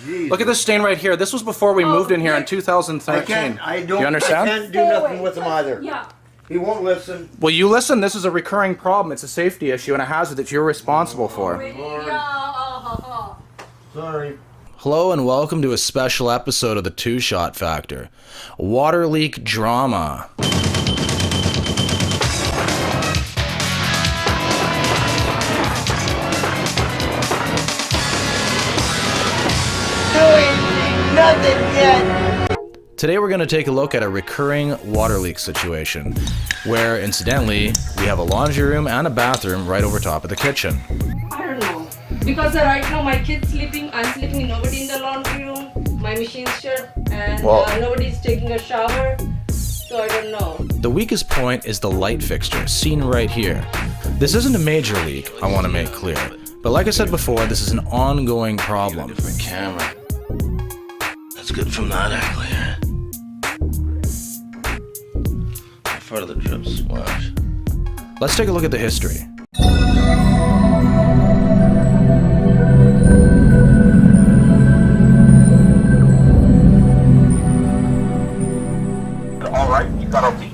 Look at this stain right here. This was before we moved in here in 2013. You understand? I can't do nothing with him either. Yeah. He won't listen. Well, you listen. This is a recurring problem. It's a safety issue and a hazard that you're responsible for. Sorry. Hello and welcome to a special episode of the Two Shot Factor. Water leak drama. Nothing yet. Today we're going to take a look at a recurring water leak situation, where incidentally, we have a laundry room and a bathroom right over top of the kitchen. I don't know. Because right now my kid's sleeping, I'm sleeping, nobody in the laundry room, my machine's shut, and nobody's taking a shower, so I don't know. The weakest point is the light fixture, seen right here. This isn't a major leak, I want to make clear. But like I said before, this is an ongoing problem. Different camera. That's good from that angle here. How far do the drips watch? Let's take a look at the history. Alright, you got a leak.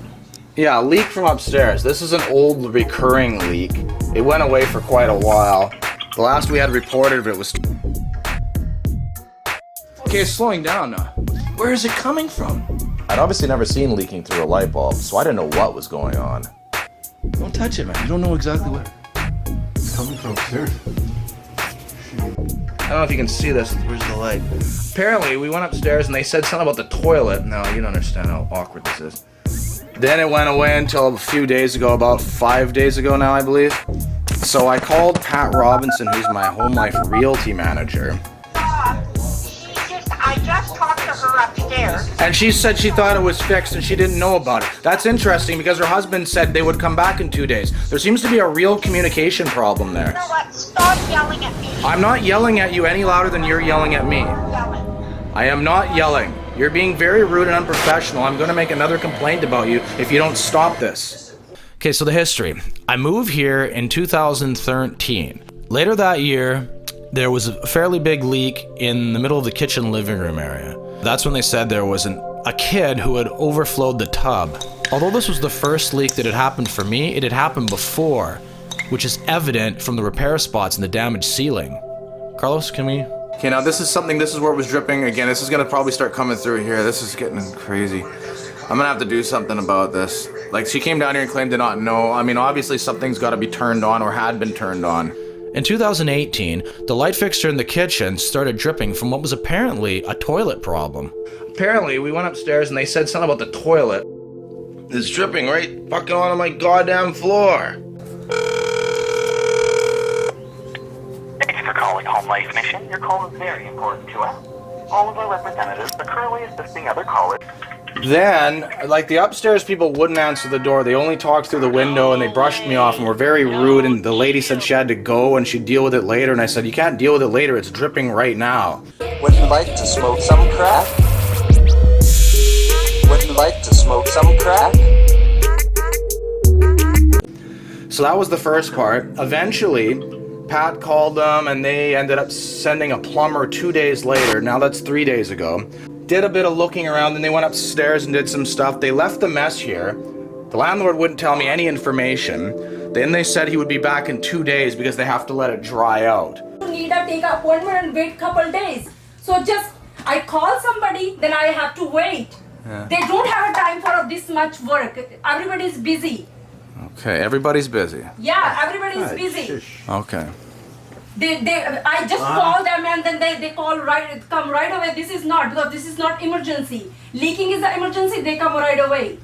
Yeah, a leak from upstairs. This is an old recurring leak. It went away for quite a while. The last we had reported of it was... Okay, it's slowing down now. Where is it coming from? I'd obviously never seen leaking through a light bulb, so I didn't know what was going on. Don't touch it, man. You don't know exactly where. It's coming from upstairs. I don't know if you can see this. Where's the light? Apparently, we went upstairs and they said something about the toilet. No, you don't understand how awkward this is. Then it went away until a few days ago, about 5 days ago now, I believe. So I called Pat Robinson, who's my home life realty manager. I just talked to her upstairs. And she said she thought it was fixed and she didn't know about it. That's interesting because her husband said they would come back in 2 days. There seems to be a real communication problem there. You know what? Stop yelling at me. I'm not yelling at you any louder than you're yelling at me. Yelling. I am not yelling. You're being very rude and unprofessional. I'm going to make another complaint about you if you don't stop this. Okay, so the history. I moved here in 2013. Later that year, there was a fairly big leak in the middle of the kitchen living room area. That's when they said there was a kid who had overflowed the tub. Although this was the first leak that had happened for me, it had happened before, which is evident from the repair spots and the damaged ceiling. Carlos, can we... Okay, now this is where it was dripping. Again, this is gonna probably start coming through here. This is getting crazy. I'm gonna have to do something about this. Like, she came down here and claimed to not know. I mean, obviously something's gotta be turned on or had been turned on. In 2018, the light fixture in the kitchen started dripping from what was apparently a toilet problem. Apparently, we went upstairs and they said something about the toilet. It's dripping right fucking onto my goddamn floor. Thank you for calling Home Life Mission. Your call is very important to us. All of our representatives are currently assisting other callers. Then, like, the upstairs people wouldn't answer the door. They only talked through the window and they brushed me off and were very rude, and the lady said she had to go and she'd deal with it later, and I said, you can't deal with it later, it's dripping right now. Would you like to smoke some crack? Would you like to smoke some crack? So that was the first part. Eventually, Pat called them and they ended up sending a plumber 2 days later. Now that's 3 days ago. Did a bit of looking around, then they went upstairs and did some stuff. They left the mess here. The landlord wouldn't tell me any information. Then they said he would be back in 2 days because they have to let it dry out. You need to take an appointment and wait couple days. So I call somebody, then I have to wait. Yeah. They don't have a time for this much work. Everybody's busy. Okay, everybody's busy. Yeah, everybody's busy. Okay. I just call them and then they come right away. This is not emergency. Leaking is the emergency, they come right away.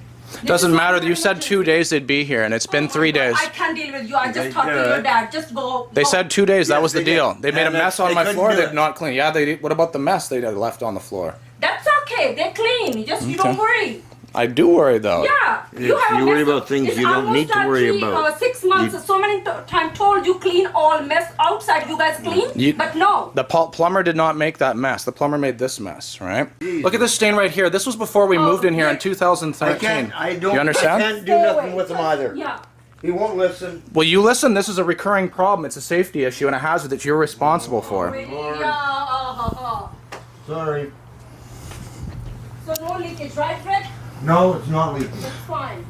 Doesn't matter. You said 2 days they'd be here, and it's been 3 days. I can't deal with you. I just talked to your dad. Just go. They said 2 days. That was the they deal. did. They made a And mess on they my couldn't floor. do They it. did not clean. Yeah, they did. What about the mess they had left on the floor? That's okay. They're clean. You don't worry. I do worry though. Yeah, you If have you a worry mess. about things It's you don't almost need to done worry about. 6 months. So many times told you clean all mess outside. You guys clean, but no. The plumber did not make that mess. The plumber made this mess, right? Look at this stain right here. This was before we moved in here in 2013. You understand? I can't do nothing with him either. Yeah. He won't listen. Well, you listen. This is a recurring problem. It's a safety issue and a hazard that you're responsible for. Yeah. Sorry. So no leakage, right, Fred? No, it's not leaking. It's fine.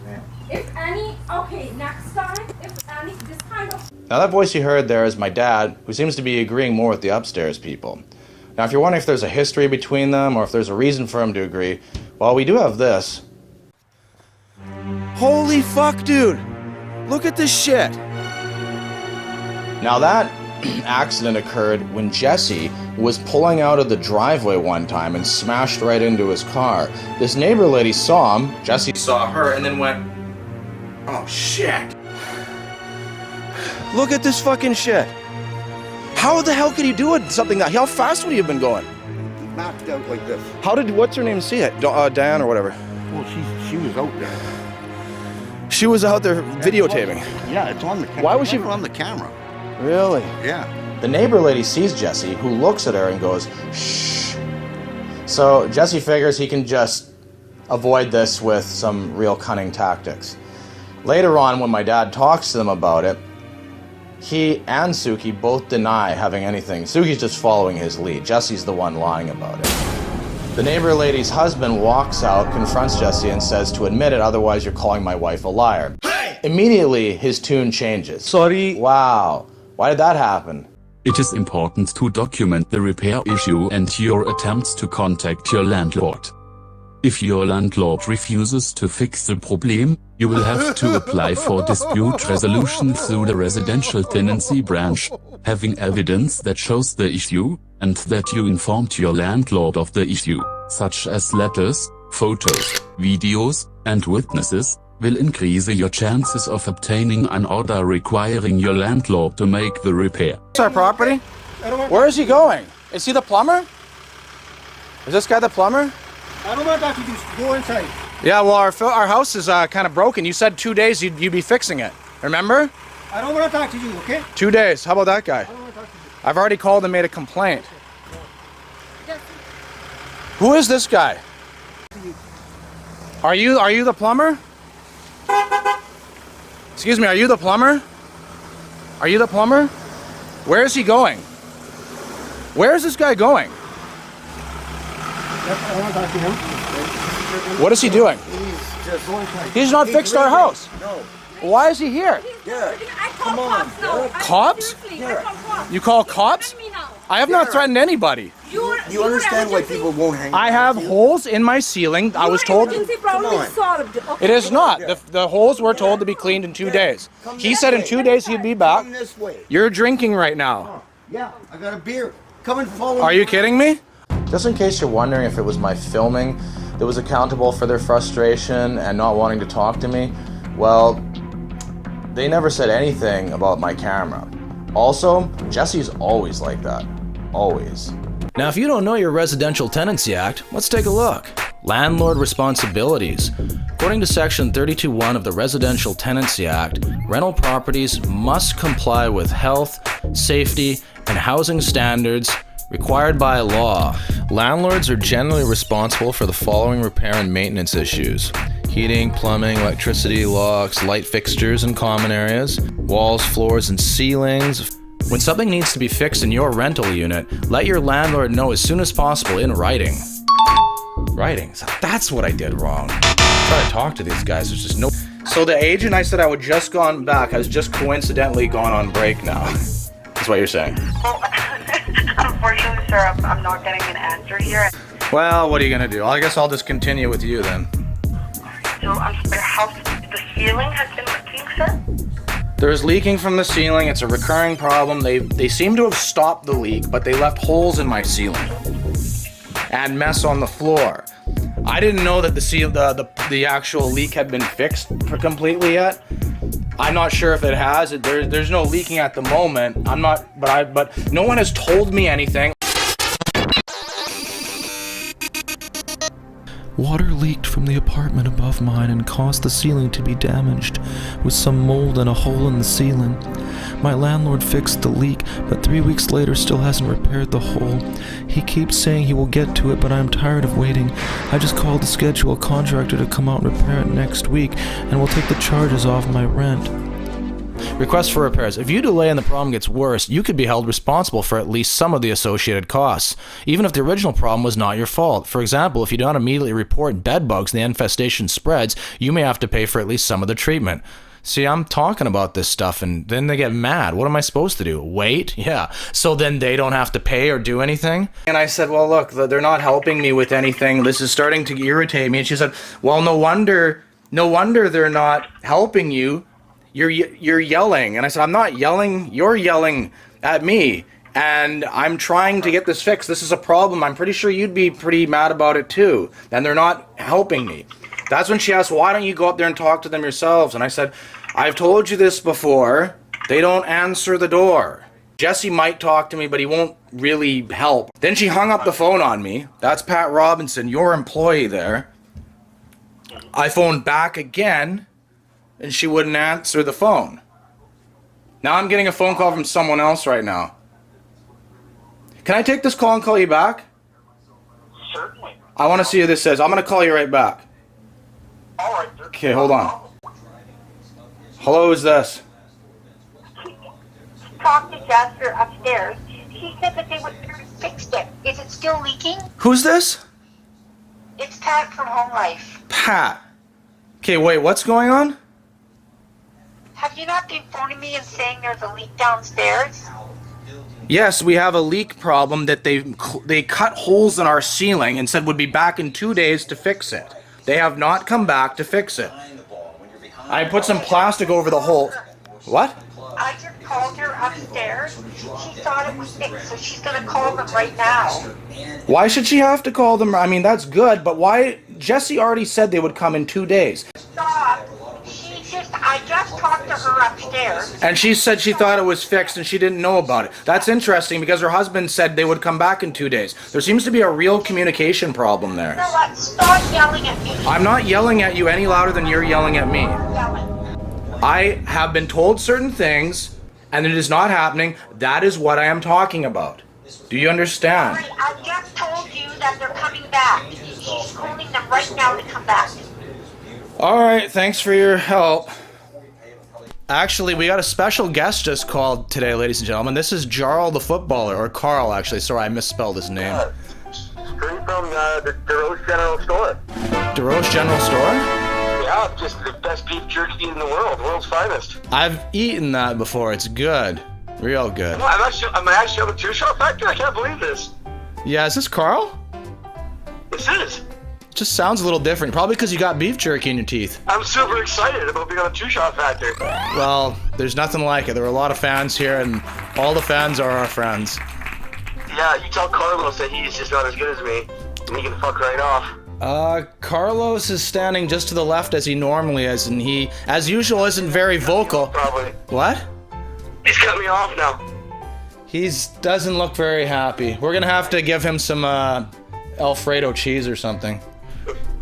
If any, okay, next time, if any, this kind of... Now that voice you heard there is my dad, who seems to be agreeing more with the upstairs people. Now if you're wondering if there's a history between them, or if there's a reason for him to agree, well, we do have this. Holy fuck, dude! Look at this shit! Now that accident occurred when Jesse was pulling out of the driveway one time and smashed right into his car. This neighbor lady saw him, Jesse saw her, and then went, oh shit. Look at this fucking shit. How the hell could he do it? Something that, how fast would he have been going? He knocked out like this. How did, what's her name see it? Diane or whatever. Well, she was out there. She was out there videotaping. Yeah, it's on the camera. Why was she on the camera? Really? Yeah. The neighbor lady sees Jesse, who looks at her and goes, shh. So Jesse figures he can just avoid this with some real cunning tactics. Later on, when my dad talks to them about it, he and Suki both deny having anything. Suki's just following his lead. Jesse's the one lying about it. The neighbor lady's husband walks out, confronts Jesse, and says to admit it, otherwise you're calling my wife a liar. Hey! Immediately, his tune changes. Sorry. Wow. Why did that happen? It is important to document the repair issue and your attempts to contact your landlord. If your landlord refuses to fix the problem, you will have to apply for dispute resolution through the residential tenancy branch, having evidence that shows the issue, and that you informed your landlord of the issue, such as letters, photos, videos, and witnesses, will increase your chances of obtaining an order requiring your landlord to make the repair. It's our property? Where is he going? Is he the plumber? Is this guy the plumber? I don't want that to just go inside. Yeah, well, our house is kind of broken. You said 2 days you'd be fixing it. Remember? I don't want to talk to you, okay? 2 days. How about that guy? I've already called and made a complaint. Who is this guy? Are you the plumber? Excuse me, are you the plumber? Are you the plumber? Where is he going? Where is this guy going? I don't want to talk to him. What is he doing? He's not fixed our house. No. Why is he here? Yeah. I call cops now. Cops? I call cops. You call cops? Threaten me now. I have not threatened anybody. You understand why people won't hang I have holes in my ceiling. I was told Emergency problem is solved. Okay. it is not. The holes were told to be cleaned in 2 days. He said in 2 days he'd be back. Come this way. You're drinking right now. Yeah, I got a beer. Come and follow Are me. you kidding me? Just in case you're wondering if it was my filming that was accountable for their frustration and not wanting to talk to me, well, they never said anything about my camera. Also, Jesse's always like that. Always. Now, if you don't know your Residential Tenancy Act, let's take a look. Landlord Responsibilities. According to Section 32(1) of the Residential Tenancy Act, rental properties must comply with health, safety, and housing standards required by law. Landlords are generally responsible for the following repair and maintenance issues: heating, plumbing, electricity, locks, light fixtures in common areas, walls, floors, and ceilings. When something needs to be fixed in your rental unit, let your landlord know as soon as possible in writing. Writing? That's what I did wrong. Try to talk to these guys, there's just no... So the agent I said I would just gone back has just coincidentally gone on break now. That's what you're saying. Well, unfortunately, sir, I'm not getting an answer here. Well, what are you gonna do? I guess I'll just continue with you then. So, your house, the ceiling has been leaking, sir? There's leaking from the ceiling. It's a recurring problem. They seem to have stopped the leak, but they left holes in my ceiling and mess on the floor. I didn't know that the actual leak had been fixed completely yet. I'm not sure if it has. There's no leaking at the moment. But no one has told me anything. Water leaked from the apartment above mine and caused the ceiling to be damaged, with some mold and a hole in the ceiling. My landlord fixed the leak, but 3 weeks later still hasn't repaired the hole. He keeps saying he will get to it, but I'm tired of waiting. I just called to schedule a contractor to come out and repair it next week, and will take the charges off my rent. Request for repairs. If you delay and the problem gets worse, you could be held responsible for at least some of the associated costs, even if the original problem was not your fault. For example, if you don't immediately report bed bugs and the infestation spreads, you may have to pay for at least some of the treatment. See, I'm talking about this stuff and then they get mad. What am I supposed to do? Wait? Yeah. So then they don't have to pay or do anything? And I said, well, look, they're not helping me with anything. This is starting to irritate me. And she said, well, no wonder they're not helping you. You're yelling. And I said, I'm not yelling. You're yelling at me. And I'm trying to get this fixed. This is a problem. I'm pretty sure you'd be pretty mad about it too. And they're not helping me. That's when she asked, why don't you go up there and talk to them yourselves? And I said, I've told you this before. They don't answer the door. Jesse might talk to me, but he won't really help. Then she hung up the phone on me. That's Pat Robinson, your employee there. I phoned back again, and she wouldn't answer the phone. Now I'm getting a phone call from someone else right now. Can I take this call and call you back? Certainly. I want to see who this is. I'm going to call you right back. All right, sir. Okay, hold on. Hello, who's this? Talk to Jasper upstairs. He said that they would fix it. Is it still leaking? Who's this? It's Pat from Home Life. Pat. Okay, wait, what's going on? Have you not been phoning me and saying there's a leak downstairs? Yes, we have a leak problem that they cut holes in our ceiling and said would be back in 2 days to fix it. They have not come back to fix it. I put some plastic over the hole. What? I just called her upstairs. She thought it was fixed, so she's gonna call them right now. Why should she have to call them? I mean, that's good, but why? Jesse already said they would come in 2 days. Stop. I just talked to her upstairs. And she said she thought it was fixed and she didn't know about it. That's interesting because her husband said they would come back in 2 days. There seems to be a real communication problem there. You know what? Stop yelling at me. I'm not yelling at you any louder than you're yelling at me. I have been told certain things and it is not happening. That is what I am talking about. Do you understand? Right, I just told you that they're coming back. She's calling them right now to come back. All right, thanks for your help. Actually, we got a special guest just called today, ladies and gentlemen. This is Jarl the footballer, or Carl, actually. Sorry, I misspelled his name. Straight from the DeRose General Store. DeRose General Store? Yeah, just the best beef jerky in the world's finest. I've eaten that before. It's good. Real good. Well, I'm actually on the two-shot factor. I can't believe this. Yeah, is this Carl? This is. It just sounds a little different. Probably because you got beef jerky in your teeth. I'm super excited about being on a two-shot factor. Well, there's nothing like it. There are a lot of fans here, and all the fans are our friends. Yeah, you tell Carlos that he's just not as good as me, and he can fuck right off. Carlos is standing just to the left as he normally is, and he, as usual, isn't very vocal. Probably. What? He's cut me off now. He doesn't look very happy. We're gonna have to give him some Alfredo cheese or something.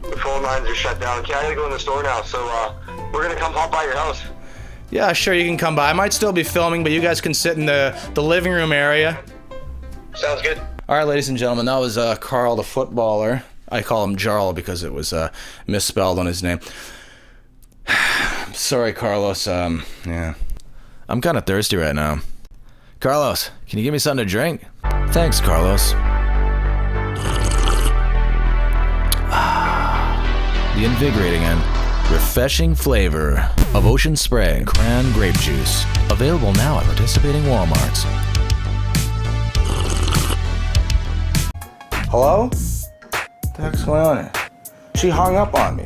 The phone lines are shut down. Okay, I gotta go in the store now, so we're gonna come hop by your house. Yeah, sure, you can come by. I might still be filming, but you guys can sit in the living room area. Sounds good. All right, ladies and gentlemen, that was Carl the footballer. I call him Jarl because it was misspelled on his name. Sorry, Carlos. Yeah. I'm kind of thirsty right now. Carlos, can you give me something to drink? Thanks, Carlos. The invigorating and refreshing flavor of Ocean Spray Cran Grape Juice. Available now at participating Walmarts. Hello? What the heck's going on here? She hung up on me.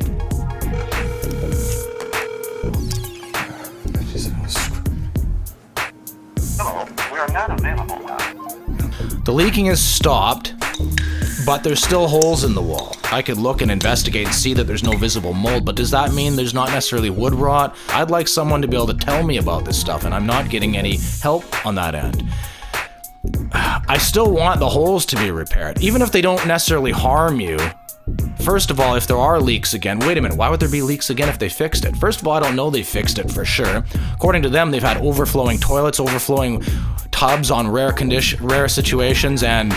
Hello, we are not available now. The leaking has stopped, but there's still holes in the wall. I could look and investigate and see that there's no visible mold, but does that mean there's not necessarily wood rot? I'd like someone to be able to tell me about this stuff, and I'm not getting any help on that end. I still want the holes to be repaired, even if they don't necessarily harm you. First of all, if there are leaks again, wait a minute, why would there be leaks again if they fixed it? First of all, I don't know they fixed it for sure. According to them, they've had overflowing toilets, overflowing tubs on rare situations, and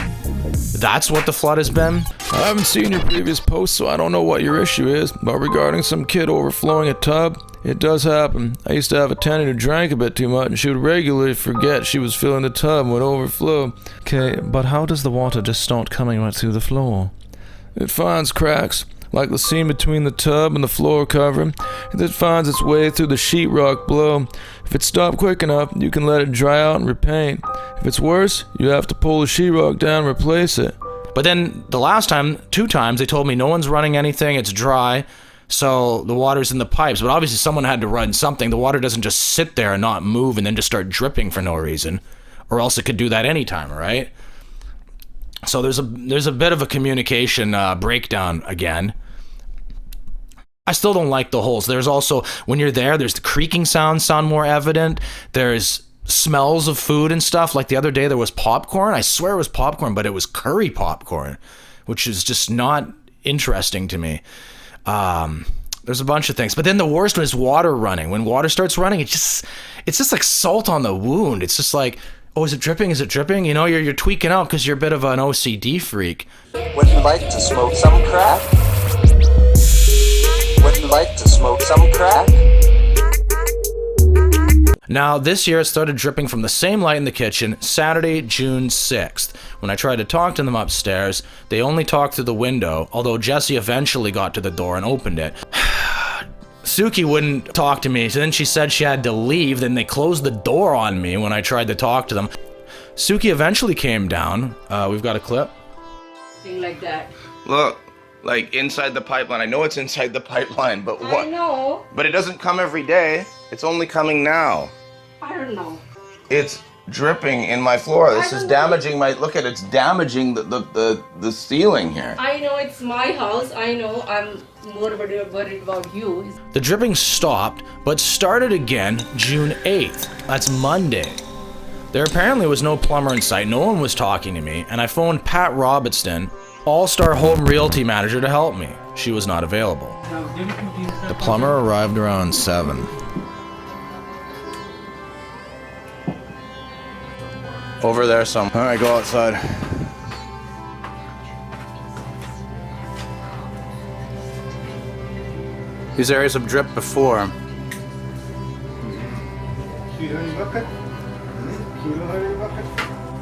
that's what the flood has been. I haven't seen your previous posts, so I don't know what your issue is, but regarding some kid overflowing a tub, it does happen. I used to have a tenant who drank a bit too much, and she would regularly forget she was filling the tub and would overflow. Okay, but how does the water just start coming right through the floor? It finds cracks, like the seam between the tub and the floor covering, and it finds its way through the sheetrock below. If it's stopped quick enough, you can let it dry out and repaint. If it's worse, you have to pull the sheetrock down and replace it. But then the last time, 2 times, they told me no one's running anything, it's dry, so the water's in the pipes. But obviously someone had to run something. The water doesn't just sit there and not move and then just start dripping for no reason. Or else it could do that anytime, right? So there's a bit of a communication breakdown again. I still don't like the holes. There's also, when you're there, there's the creaking sound more evident. There's smells of food and stuff. Like the other day there was popcorn. I swear it was popcorn, but it was curry popcorn, which is just not interesting to me. There's a bunch of things. But then the worst one is water running. When water starts running, it's just like salt on the wound. It's just like, oh, is it dripping? Is it dripping? You know, you're tweaking out because you're a bit of an OCD freak. Would you like to smoke some crack? Would you like to smoke some crack? Now, this year it started dripping from the same light in the kitchen, Saturday, June 6th. When I tried to talk to them upstairs, they only talked through the window, although Jessie eventually got to the door and opened it. Suki wouldn't talk to me, so then she said she had to leave, then they closed the door on me when I tried to talk to them. Suki eventually came down. We've got a clip. Thing like that. Look, like inside the pipeline. I know it's inside the pipeline, but what? I know. But it doesn't come every day. It's only coming now. I don't know. It's dripping in my floor. This is damaging my, look at it, it's damaging the ceiling here. I know it's my house. I know I'm more worried about you. The dripping stopped, but started again June 8th. That's Monday. There apparently was no plumber in sight. No one was talking to me, and I phoned Pat Robertson, All-Star Home Realty Manager, to help me. She was not available. The plumber arrived around 7. Over there some. All right, go outside. These areas have dripped before.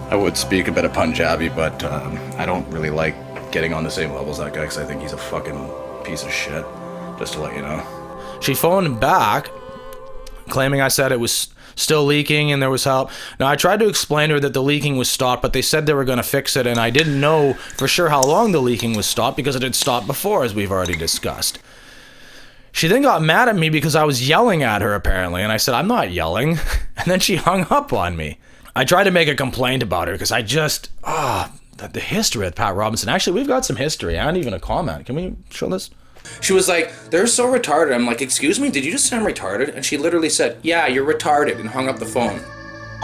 I would speak a bit of Punjabi, but I don't really like getting on the same level as that guy because I think he's a fucking piece of shit, just to let you know. She phoned back, claiming I said it was still leaking and there was help. Now, I tried to explain to her that the leaking was stopped, but they said they were going to fix it, and I didn't know for sure how long the leaking was stopped because it had stopped before, as we've already discussed. She then got mad at me because I was yelling at her, apparently, and I said, I'm not yelling, and then she hung up on me. I tried to make a complaint about her because I just, the history of Pat Robinson. Actually, we've got some history and even a comment. Can we show this? She was like, they're so retarded. I'm like, excuse me, did you just say I'm retarded? And she literally said, yeah, you're retarded, and hung up the phone.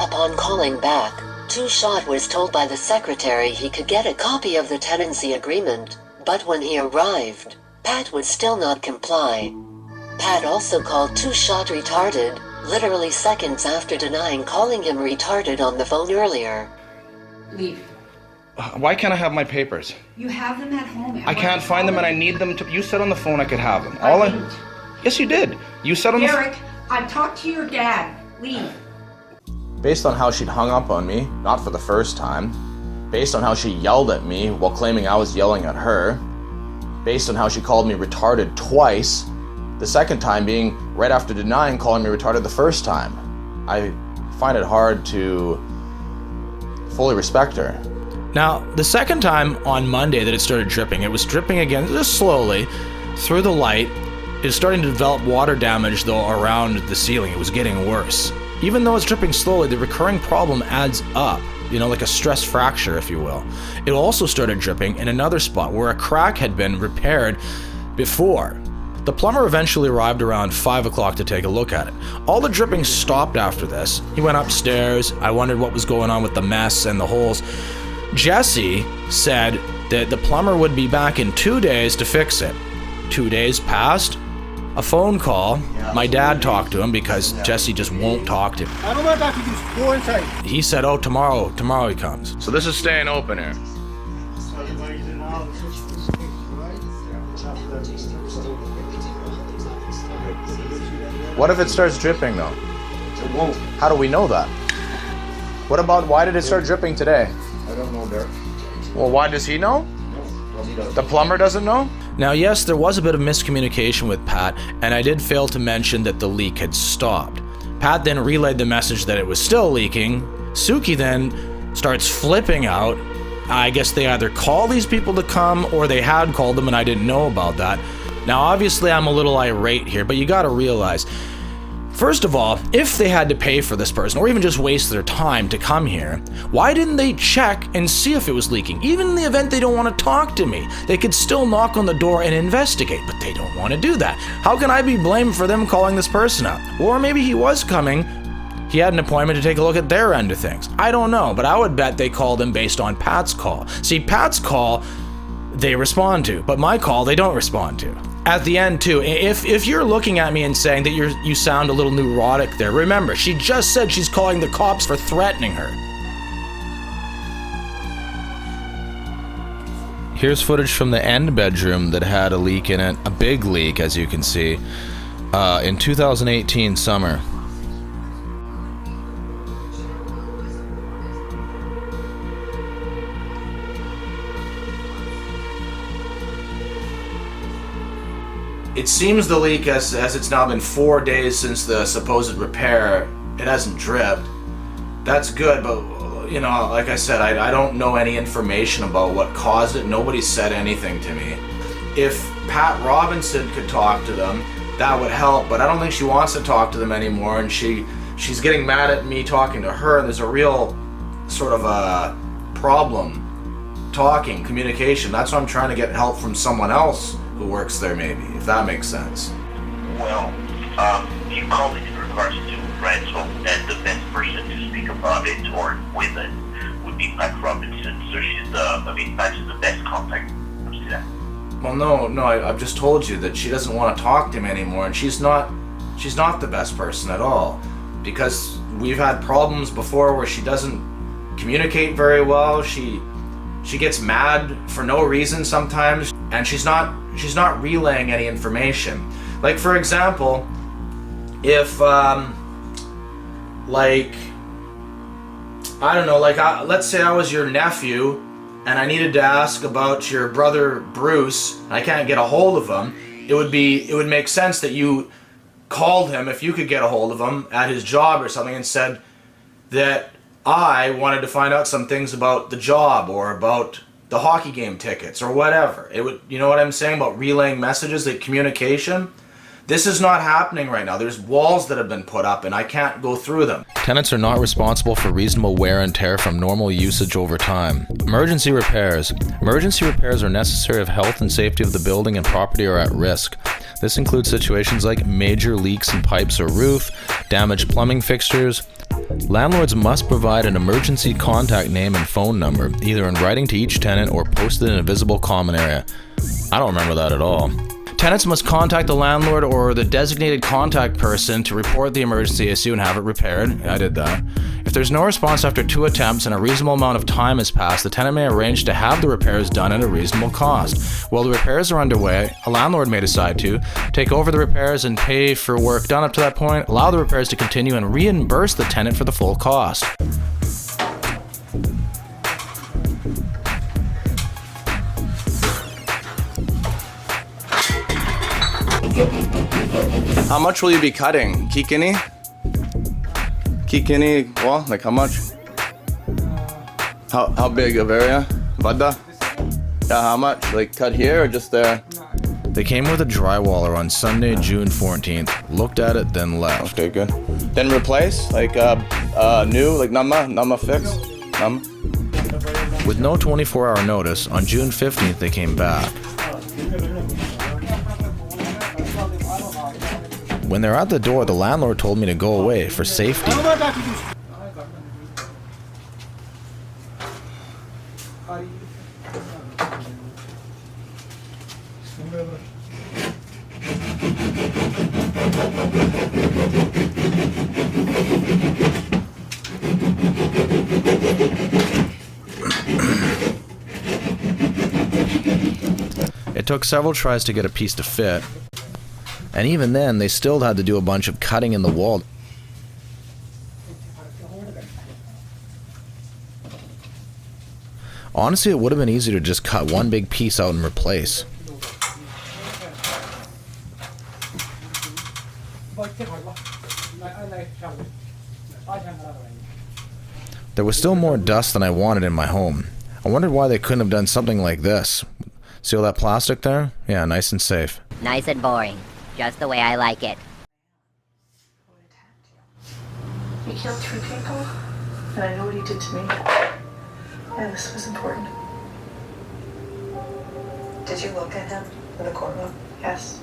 Upon calling back, Two Shot was told by the secretary he could get a copy of the tenancy agreement, but when he arrived, Pat would still not comply. Pat also called Two Shot retarded, literally seconds after denying calling him retarded on the phone earlier. Leave. Why can't I have my papers? You have them at home. I can't find them and I need them to... You said on the phone I could have them. I didn't. Yes, you did. You said on Derek, I talked to your dad. Leave. Based on how she'd hung up on me, not for the first time, based on how she yelled at me while claiming I was yelling at her, based on how she called me retarded twice, the second time being right after denying calling me retarded the first time, I find it hard to fully respect her. Now, the second time on Monday that it started dripping, it was dripping again, just slowly, through the light. It was starting to develop water damage, though, around the ceiling. It was getting worse. Even though it's dripping slowly, the recurring problem adds up, like a stress fracture, if you will. It also started dripping in another spot where a crack had been repaired before. The plumber eventually arrived around 5 o'clock to take a look at it. All the dripping stopped after this. He went upstairs. I wondered what was going on with the mess and the holes. Jessie said that the plumber would be back in 2 days to fix it. 2 days passed. A phone call. My dad talked to him because Jessie just won't talk to him. I don't want to talk to you. Just go inside. He said, oh, tomorrow he comes. So this is staying open here. What if it starts dripping though? It won't. How do we know that? What about, why did it start dripping today? I don't know, Derek. Well, why does he know? The plumber doesn't know? Now, yes, there was a bit of miscommunication with Pat, and I did fail to mention that the leak had stopped. Pat then relayed the message that it was still leaking. Suki then starts flipping out. I guess they either call these people to come or they had called them and I didn't know about that. Now, obviously, I'm a little irate here, but you gotta realize, first of all, if they had to pay for this person or even just waste their time to come here, why didn't they check and see if it was leaking? Even in the event they don't want to talk to me, they could still knock on the door and investigate, but they don't want to do that. How can I be blamed for them calling this person up? Or maybe he was coming, he had an appointment to take a look at their end of things. I don't know, but I would bet they called him based on Pat's call. See, Pat's call, they respond to, but my call, they don't respond to. At the end too, if you're looking at me and saying that you sound a little neurotic there, remember, she just said she's calling the cops for threatening her. Here's footage from the end bedroom that had a leak in it, a big leak as you can see, in 2018 summer. It seems the leak, as it's now been 4 days since the supposed repair, it hasn't dripped. That's good, but you know, like I said, I don't know any information about what caused it. Nobody said anything to me. If Pat Robinson could talk to them, that would help, but I don't think she wants to talk to them anymore, and she's getting mad at me talking to her, and there's a real sort of a problem talking, communication. That's why I'm trying to get help from someone else who works there, maybe, if that makes sense. Well, you called it in regards to rental, and the best person to speak about it or with it would be Pat Robinson. So Pat is the best contact when it comes to that. Well, no, I've just told you that she doesn't want to talk to him anymore, and she's not the best person at all, because we've had problems before where she doesn't communicate very well. She gets mad for no reason sometimes, and she's not relaying any information. Like, for example, if let's say I was your nephew and I needed to ask about your brother Bruce and I can't get a hold of him, it would make sense that you called him, if you could get a hold of him, at his job or something, and said that I wanted to find out some things about the job or about the hockey game tickets or whatever. It would, you know what I'm saying about relaying messages, like communication? This is not happening right now. There's walls that have been put up and I can't go through them. Tenants are not responsible for reasonable wear and tear from normal usage over time. Emergency repairs. Emergency repairs are necessary if health and safety of the building and property are at risk. This includes situations like major leaks in pipes or roof, damaged plumbing fixtures. Landlords must provide an emergency contact name and phone number, either in writing to each tenant or posted in a visible common area. I don't remember that at all. Tenants must contact the landlord or the designated contact person to report the emergency issue and have it repaired. I did that. If there's no response after 2 attempts and a reasonable amount of time has passed, the tenant may arrange to have the repairs done at a reasonable cost. While the repairs are underway, a landlord may decide to take over the repairs and pay for work done up to that point, allow the repairs to continue, and reimburse the tenant for the full cost. How much will you be cutting? Kikini? Well, like how much? How big of area? Vada? Yeah, how much? Like cut here or just there? They came with a drywaller on Sunday, June 14th. Looked at it, then left. Okay, good. Then replace? Like new? Like Nama fix? Nama? With no 24-hour notice, on June 15th they came back. When they're at the door, the landlord told me to go away for safety. It took several tries to get a piece to fit, and even then, they still had to do a bunch of cutting in the wall. Honestly, it would have been easier to just cut one big piece out and replace. There was still more dust than I wanted in my home. I wondered why they couldn't have done something like this. See all that plastic there? Yeah, nice and safe. Nice and boring. Just the way I like it. He killed 3 people, and I know what he did to me. And this was important. Did you look at him in the courtroom? Yes.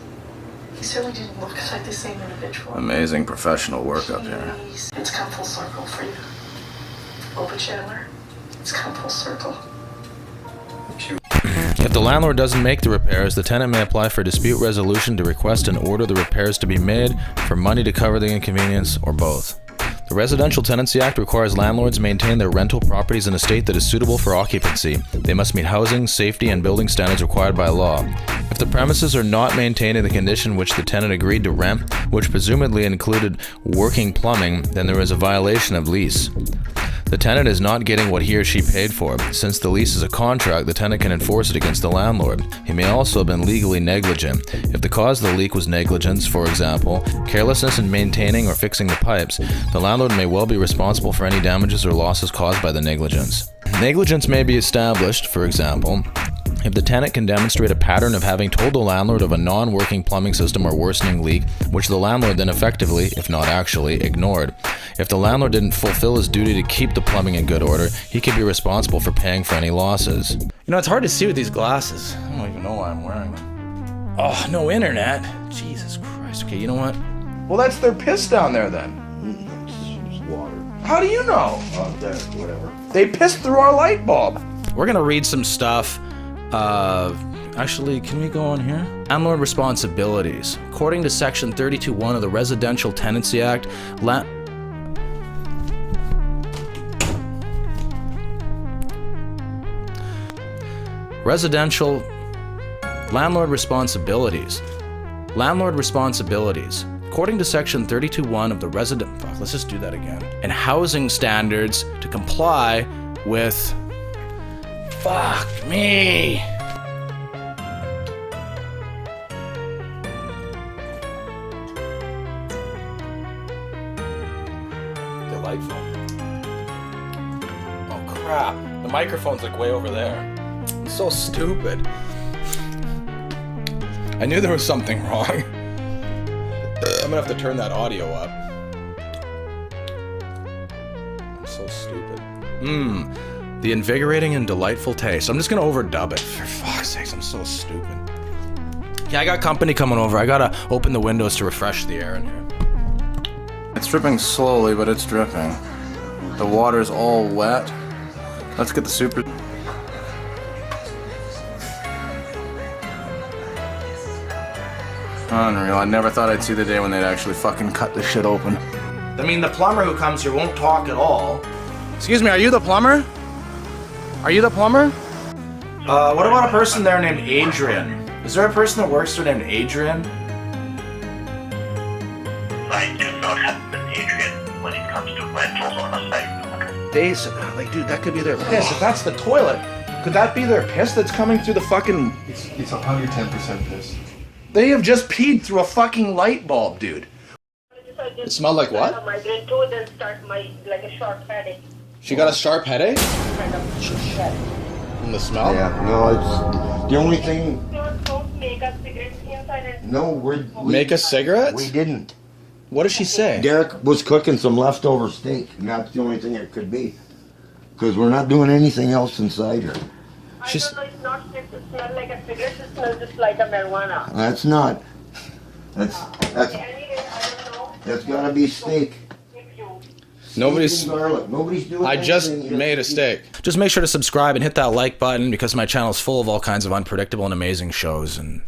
He certainly didn't look like the same individual. Amazing professional work up here. It's come full circle for you. Open Chandler. It's come full circle. If the landlord doesn't make the repairs, the tenant may apply for dispute resolution to request and order the repairs to be made, for money to cover the inconvenience, or both. The Residential Tenancy Act requires landlords maintain their rental properties in a state that is suitable for occupancy. They must meet housing, safety, and building standards required by law. If the premises are not maintained in the condition which the tenant agreed to rent, which presumably included working plumbing, then there is a violation of lease. The tenant is not getting what he or she paid for. Since the lease is a contract, the tenant can enforce it against the landlord. He may also have been legally negligent. If the cause of the leak was negligence, for example, carelessness in maintaining or fixing the pipes, the landlord may well be responsible for any damages or losses caused by the negligence. Negligence may be established, for example, if the tenant can demonstrate a pattern of having told the landlord of a non-working plumbing system or worsening leak, which the landlord then effectively, if not actually, ignored. If the landlord didn't fulfill his duty to keep the plumbing in good order, he could be responsible for paying for any losses. You know, it's hard to see with these glasses. I don't even know why I'm wearing them. Oh, no internet. Jesus Christ. Okay, you know what? Well, that's their piss down there then. It's water. How do you know? Whatever. They pissed through our light bulb. We're gonna read some stuff. Actually, can we go on here? Landlord Responsibilities. According to Section 32(1) of the Residential Tenancy Act, Residential Landlord Responsibilities. Landlord Responsibilities. According to Section 32(1) of the let's just do that again. And housing standards to comply with... Fuck me! Delightful. Oh crap. The microphone's like way over there. I'm so stupid. I knew there was something wrong. I'm gonna have to turn that audio up. I'm so stupid. The invigorating and delightful taste. I'm just gonna overdub it. For fuck's sakes, I'm so stupid. Yeah, I got company coming over. I gotta open the windows to refresh the air in here. It's dripping slowly, but it's dripping. The water's all wet. Let's get the super... Unreal. I never thought I'd see the day when they'd actually fucking cut this shit open. I mean, the plumber who comes here won't talk at all. Excuse me, are you the plumber? Are you the plumber? What about a person there named Adrian? Is there a person that works there named Adrian? I do not have an Adrian when it comes to rentals on a site. Like, dude, that could be their piss. If that's the toilet, could that be their piss that's coming through the fucking... It's 110% piss. They have just peed through a fucking light bulb, dude. It smelled like what? She got a sharp headache? From the smell? Yeah, no, it's the only thing. No, Make us cigarettes? We didn't. What does she say? Derek was cooking some leftover steak, and that's the only thing it could be. Because we're not doing anything else inside here. She's... I don't know, it's not smell like a cigarette, it smells just like a marijuana. That's not. That's Anyway, I don't know. that's gotta be steak. Nobody's... Steak and garlic. Nobody's doing I just anything. made a steak. Just make sure to subscribe and hit that like button because my channel is full of all kinds of unpredictable and amazing shows, and